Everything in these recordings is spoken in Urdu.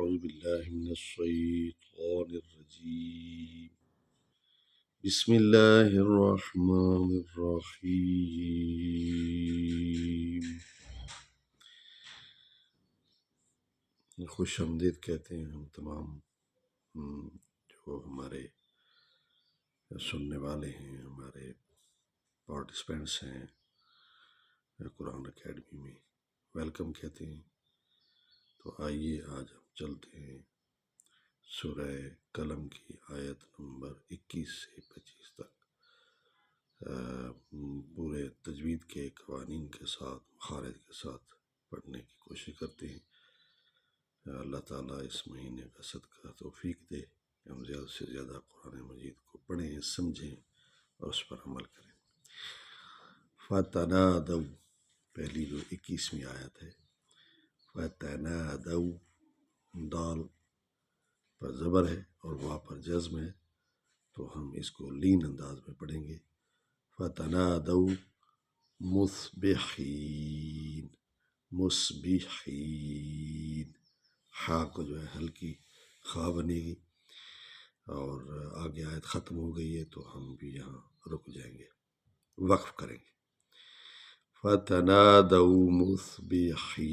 أعوذ بالله من الشيطان الرجيم بسم الله الرحمن الرحیم. خوش آمدید کہتے ہیں ہم تمام جو ہمارے سننے والے ہیں، ہمارے پارٹیسپینٹس ہیں قرآن اکیڈمی میں، ویلکم کہتے ہیں. تو آئیے آج ہم چلتے ہیں سورہ قلم کی آیت نمبر 21 سے 25 تک. پورے تجوید کے قوانین کے ساتھ، مخارج کے ساتھ پڑھنے کی کوشش کرتے ہیں. اللہ تعالیٰ اس مہینے کا صدقہ توفیق دے کہ ہم زیادہ سے زیادہ قرآن مجید کو پڑھیں، سمجھیں اور اس پر عمل کریں. فَتَنَادَوْا، پہلی جو 21ویں آیت ہے، فَتَنَادَوْا، دال پر زبر ہے اور وا پر جزم ہے، تو ہم اس کو لین انداز میں پڑھیں گے. فَتَنَادَوْا مُصْبِحِينَ، مُصْبِحِينَ، خا کو جو ہے ہلکی خا بنے گی اور آگے آیت ختم ہو گئی ہے تو ہم بھی یہاں رک جائیں گے، وقف کریں گے. فَتَنَادَوْا مُصْبِحِينَ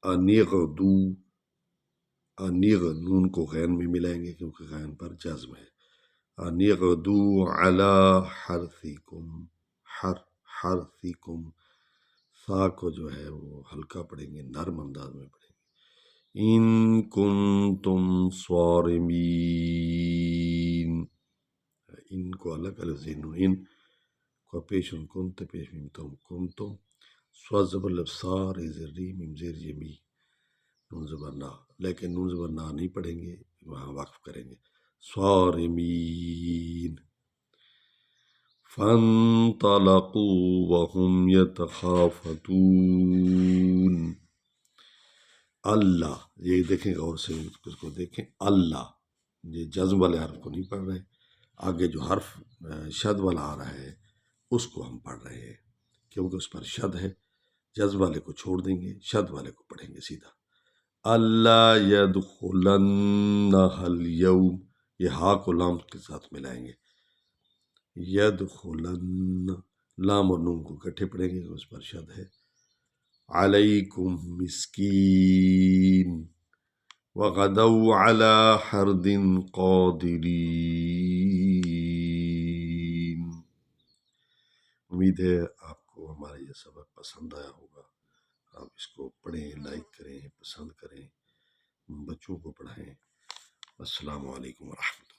أَنِغْدُوا، نون کو غین میں ملائیں گے کیونکہ غین پر جزم ہے. أَنِغْدُوا عَلَى حَرْثِكُمْ، حَرْثِكُمْ، ثا کو جو ہے وہ ہلکا پڑھیں گے، نرم انداز میں پڑھیں گے. إِن كُنتُمْ صَارِمِينَ، ان کو الگ الگ ذہن، ان کو پیش ان کنت، پیش میم تم کنتم، سوا زبر لفظار زری میم زیر یمی، نون زبر نا، لیکن نون زبر نا نہیں پڑھیں گے، وہاں وقف کریں گے. صارمین. فانطلقوا وهم يتخافتون، اللہ، یہ دیکھیں غور سے اس کو دیکھیں، اللہ، یہ جزم والے حرف کو نہیں پڑھ رہے، آگے جو حرف شد والا آ رہا ہے اس کو ہم پڑھ رہے ہیں کیونکہ اس پر شد ہے. جزم والے کو چھوڑ دیں گے، شد والے کو پڑھیں گے سیدھا. اللہ يدخلنها اليوم، یہ ہا کو لام کے ساتھ ملائیں گے. يدخلن، لام اور نون کو اکٹھے پڑھیں گے، اس پر شد ہے. علیکم مسکین، وغدوا على حرد قادرین. امید ہے آپ کو ہمارا یہ سبق پسند آیا ہوگا. آپ اس کو پڑھیں، لائک کریں، پسند کریں، بچوں کو پڑھائیں. السلام علیکم ورحمۃ اللہ.